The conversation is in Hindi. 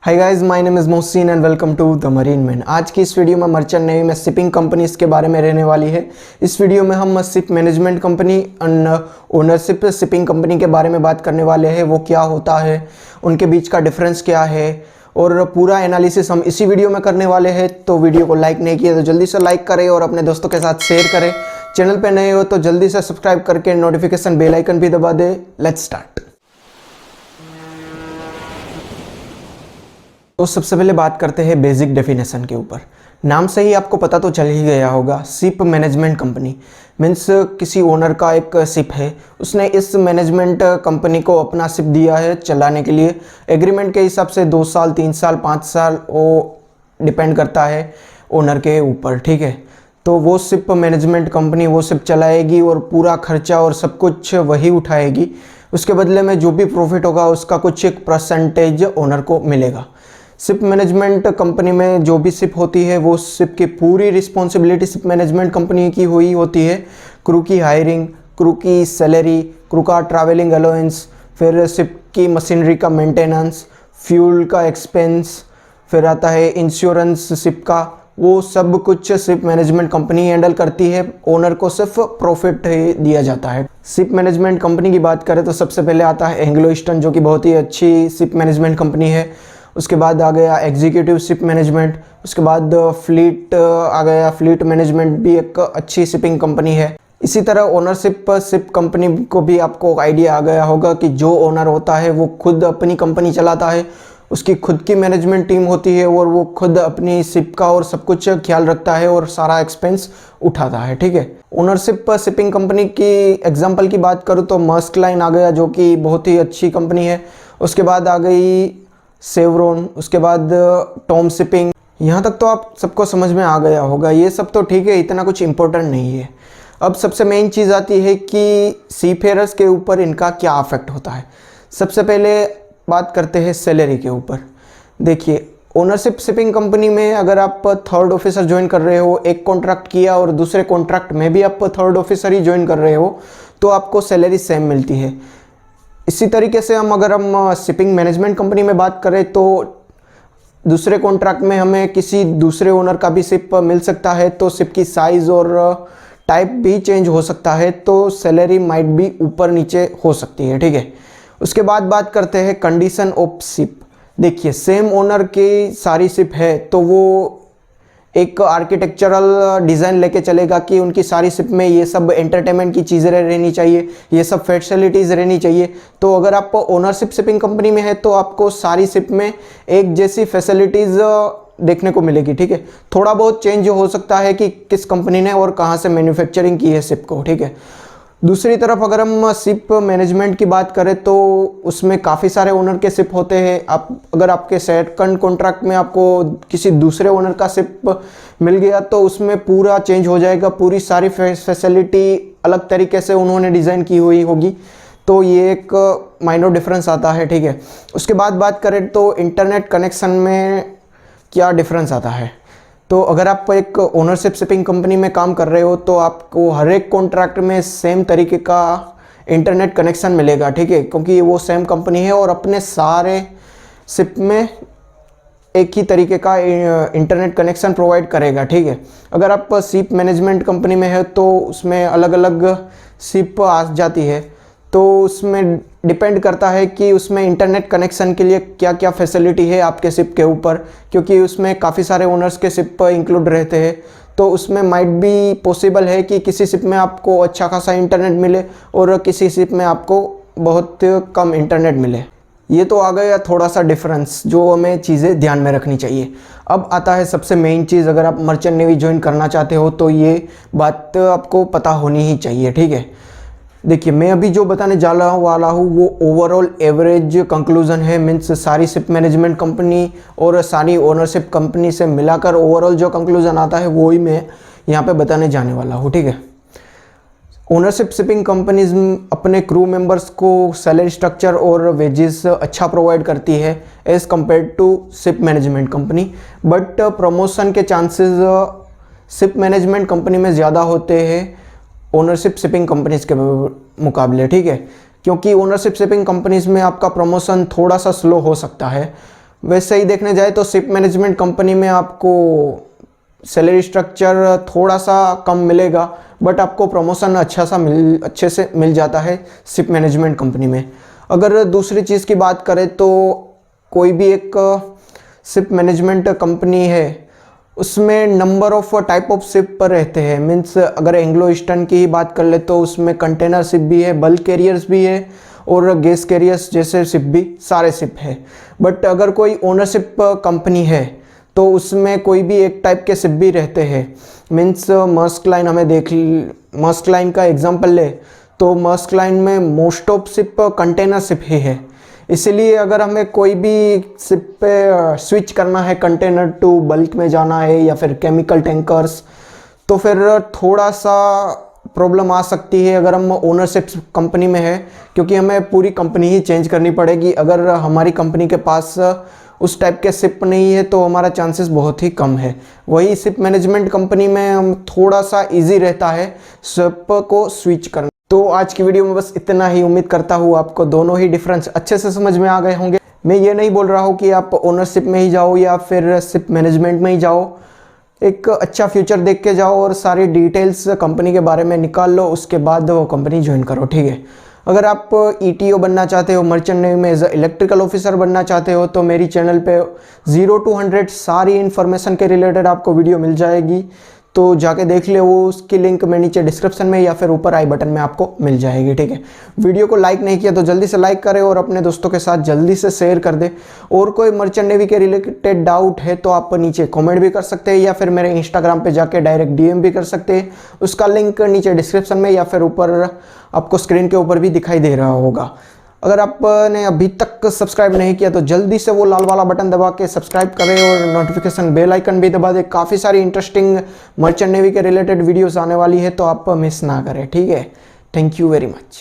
Hi guys, my name is Mohsin and welcome to the marine man. आज की इस वीडियो में मर्चेंट नेवी में शिपिंग कंपनीज के बारे में रहने वाली है। इस वीडियो में हम ship management company and ownership shipping company के बारे में बात करने वाले हैं। वो क्या होता है, उनके बीच का डिफरेंस क्या है और पूरा एनालिसिस हम इसी वीडियो में करने वाले हैं। तो वीडियो को लाइक नहीं किया तो जल्दी से लाइक करें और अपने दोस्तों के साथ शेयर करें। चैनल पर नए हो तो जल्दी से सब्सक्राइब करके नोटिफिकेशन बेल आइकन भी दबा दे। Let's start. तो सबसे पहले बात करते हैं बेसिक डेफिनेशन के ऊपर। नाम से ही आपको पता तो चल ही गया होगा, शिप मैनेजमेंट कंपनी मीन्स किसी ओनर का एक शिप है, उसने इस मैनेजमेंट कंपनी को अपना शिप दिया है चलाने के लिए। एग्रीमेंट के हिसाब से 2 साल 3 साल 5 साल वो डिपेंड करता है ओनर के ऊपर, ठीक है। तो वो शिप मैनेजमेंट कंपनी वो शिप चलाएगी और पूरा खर्चा और सब कुछ वही उठाएगी। उसके बदले में जो भी प्रॉफिट होगा उसका कुछ एक परसेंटेज ओनर को मिलेगा। शिप मैनेजमेंट कंपनी में जो भी शिप होती है वो शिप की पूरी रिस्पॉन्सिबिलिटी शिप मैनेजमेंट कंपनी की हुई होती है। क्रू की हायरिंग, क्रू की सैलरी, क्रू का ट्रैवलिंग अलाउंस, फिर शिप की मशीनरी का मेंटेनेंस, फ्यूल का एक्सपेंस, फिर आता है इंश्योरेंस शिप का। वो सब कुछ शिप मैनेजमेंट कंपनी हैंडल करती है। ओनर को सिर्फ प्रॉफिट ही दिया जाता है। शिप मैनेजमेंट कंपनी की बात करें तो सबसे पहले आता है एंग्लो ईस्टर्न, जो कि बहुत ही अच्छी शिप मैनेजमेंट कंपनी है। उसके बाद आ गया एग्जीक्यूटिव शिप मैनेजमेंट। उसके बाद फ्लीट आ गया, फ्लीट मैनेजमेंट भी एक अच्छी शिपिंग कंपनी है। इसी तरह ओनरशिप शिप कंपनी को भी आपको आइडिया आ गया होगा कि जो ओनर होता है वो खुद अपनी कंपनी चलाता है, उसकी खुद की मैनेजमेंट टीम होती है और वो खुद अपनी शिप का और सब कुछ ख्याल रखता है और सारा एक्सपेंस उठाता है, ठीक है। ओनरशिप शिपिंग कंपनी की एग्जांपल की बात करूँ तो मर्स्क लाइन आ गया, जो कि बहुत ही अच्छी कंपनी है। उसके बाद आ गई शेवरॉन, उसके बाद टॉम शिपिंग। यहाँ तक तो आप सबको समझ में आ गया होगा। ये सब तो ठीक है, इतना कुछ इम्पोर्टेंट नहीं है। अब सबसे मेन चीज़ आती है कि सीफेयरर्स के ऊपर इनका क्या अफेक्ट होता है। सबसे पहले बात करते हैं सैलरी के ऊपर। देखिए, ओनरशिप शिपिंग कंपनी में अगर आप थर्ड ऑफिसर ज्वाइन कर रहे हो, एक कॉन्ट्रैक्ट किया और दूसरे कॉन्ट्रैक्ट में भी आप थर्ड ऑफिसर ही ज्वाइन कर रहे हो, तो आपको सैलरी सेम मिलती है। इसी तरीके से अगर हम शिपिंग मैनेजमेंट कंपनी में बात करें तो दूसरे कॉन्ट्रैक्ट में हमें किसी दूसरे ओनर का भी शिप मिल सकता है, तो शिप की साइज़ और टाइप भी चेंज हो सकता है, तो सैलरी माइट भी ऊपर नीचे हो सकती है, ठीक है। उसके बाद बात करते हैं कंडीशन ऑफ शिप। देखिए, सेम ओनर की सारी शिप है तो वो एक आर्किटेक्चरल डिज़ाइन लेके चलेगा कि उनकी सारी शिप में ये सब एंटरटेनमेंट की चीज़ें रहनी चाहिए, ये सब फैसिलिटीज़ रहनी चाहिए। तो अगर आप ओनरशिप शिपिंग कंपनी में है तो आपको सारी शिप में एक जैसी फैसिलिटीज़ देखने को मिलेगी, ठीक है। थोड़ा बहुत चेंज हो सकता है कि किस कंपनी ने और कहाँ से मैन्युफैक्चरिंग की है शिप को, ठीक है। दूसरी तरफ अगर हम शिप मैनेजमेंट की बात करें तो उसमें काफ़ी सारे ओनर के शिप होते हैं। आप अगर आपके सेकंड कॉन्ट्रैक्ट में आपको किसी दूसरे ओनर का शिप मिल गया तो उसमें पूरा चेंज हो जाएगा, पूरी सारी फैसिलिटी अलग तरीके से उन्होंने डिज़ाइन की हुई होगी। तो ये एक माइनर डिफरेंस आता है, ठीक है। उसके बाद बात करें तो इंटरनेट कनेक्शन में क्या डिफरेंस आता है। तो अगर आप एक ओनरशिप शिपिंग कंपनी में काम कर रहे हो तो आपको हर एक कॉन्ट्रैक्ट में सेम तरीके का इंटरनेट कनेक्शन मिलेगा, ठीक है, क्योंकि वो सेम कंपनी है और अपने सारे शिप में एक ही तरीके का इंटरनेट कनेक्शन प्रोवाइड करेगा, ठीक है। अगर आप शिप मैनेजमेंट कंपनी में है तो उसमें अलग अलग शिप आ जाती है, तो उसमें डिपेंड करता है कि उसमें इंटरनेट कनेक्शन के लिए क्या क्या फैसिलिटी है आपके शिप के ऊपर, क्योंकि उसमें काफ़ी सारे ओनर्स के शिप इंक्लूड रहते हैं। तो उसमें माइट भी पॉसिबल है कि किसी शिप में आपको अच्छा खासा इंटरनेट मिले और किसी शिप में आपको बहुत कम इंटरनेट मिले। ये तो आ गया थोड़ा सा डिफरेंस जो हमें चीज़ें ध्यान में रखनी चाहिए। अब आता है सबसे मेन चीज़, अगर आप मर्चेंट नेवी ज्वाइन करना चाहते हो तो ये बात आपको पता होनी ही चाहिए, ठीक है। देखिए, मैं अभी जो बताने जा रहा वाला हूँ वो ओवरऑल एवरेज कंक्लूजन है। मीन्स सारी शिप मैनेजमेंट कंपनी और सारी ओनरशिप कंपनी से मिलाकर ओवरऑल जो कंक्लूजन आता है वो ही मैं यहाँ पे बताने जाने वाला हूँ, ठीक है। ओनरशिप शिपिंग कंपनीज अपने क्रू मेंबर्स को सैलरी स्ट्रक्चर और वेजेस अच्छा प्रोवाइड करती है as compare to ship management company, but promotion के चांसेस शिप मैनेजमेंट कंपनी में ज़्यादा होते हैं ओनरशिप शिपिंग कंपनीज के मुकाबले, ठीक है। क्योंकि ओनरशिप शिपिंग कंपनीज में आपका प्रमोशन थोड़ा सा स्लो हो सकता है, वैसे ही देखने जाए तो शिप मैनेजमेंट कंपनी में आपको सैलरी स्ट्रक्चर थोड़ा सा कम मिलेगा, बट आपको प्रमोशन अच्छे से मिल जाता है शिप मैनेजमेंट कंपनी में। अगर दूसरी चीज़ की बात करें तो कोई भी एक शिप मैनेजमेंट कंपनी है उसमें number of type of ship पर रहते हैं। मीन्स अगर एंग्लो ईस्टर्न की ही बात कर ले तो उसमें कंटेनर शिप भी है, बल्क कैरियर्स भी है और गैस कैरियर्स जैसे शिप भी सारे शिप है। बट अगर कोई ओनरशिप कंपनी है तो उसमें कोई भी एक टाइप के शिप भी रहते हैं। Means Maersk line Maersk line का एग्जांपल ले तो मर्स्क लाइन में most of ship container ship ही है। इसलिए अगर हमें कोई भी शिप पे स्विच करना है, कंटेनर टू बल्क में जाना है या फिर केमिकल टैंकर्स, तो फिर थोड़ा सा प्रॉब्लम आ सकती है अगर हम ओनरशिप कंपनी में है, क्योंकि हमें पूरी कंपनी ही चेंज करनी पड़ेगी। अगर हमारी कंपनी के पास उस टाइप के शिप नहीं है तो हमारा चांसेस बहुत ही कम है। वही शिप मैनेजमेंट कंपनी में हम थोड़ा सा इजी रहता है शिप को स्विच करना। तो आज की वीडियो में बस इतना ही। उम्मीद करता हूँ आपको दोनों ही डिफरेंस अच्छे से समझ में आ गए होंगे। मैं ये नहीं बोल रहा हूँ कि आप ओनरशिप में ही जाओ या फिर शिप मैनेजमेंट में ही जाओ। एक अच्छा फ्यूचर देख के जाओ और सारी डिटेल्स कंपनी के बारे में निकाल लो, उसके बाद वो कंपनी ज्वाइन करो, ठीक है। अगर आप ETO बनना चाहते हो, मर्चेंट नेवी में एज इलेक्ट्रिकल ऑफिसर बनना चाहते हो, तो मेरी चैनल पे 0 to 100 सारी इन्फॉर्मेशन के रिलेटेड आपको वीडियो मिल जाएगी। तो जाके देख ले, वो उसकी लिंक मैं नीचे डिस्क्रिप्शन में या फिर ऊपर आई बटन में आपको मिल जाएगी, ठीक है। वीडियो को लाइक नहीं किया तो जल्दी से लाइक करें और अपने दोस्तों के साथ जल्दी से शेयर कर दे। और कोई मर्चेंट नेवी के रिलेटेड डाउट है तो आप नीचे कमेंट भी कर सकते हैं या फिर मेरे इंस्टाग्राम पे जाके डायरेक्ट DM भी कर सकते हैं। उसका लिंक नीचे डिस्क्रिप्शन में या फिर ऊपर आपको स्क्रीन के ऊपर भी दिखाई दे रहा होगा। अगर आपने अभी तक सब्सक्राइब नहीं किया तो जल्दी से वो लाल वाला बटन दबा के सब्सक्राइब करें और नोटिफिकेशन बेल आइकन भी दबा दें। काफ़ी सारी इंटरेस्टिंग मर्चेंट नेवी के रिलेटेड वीडियोस आने वाली है, तो आप मिस ना करें, ठीक है। Thank you very much.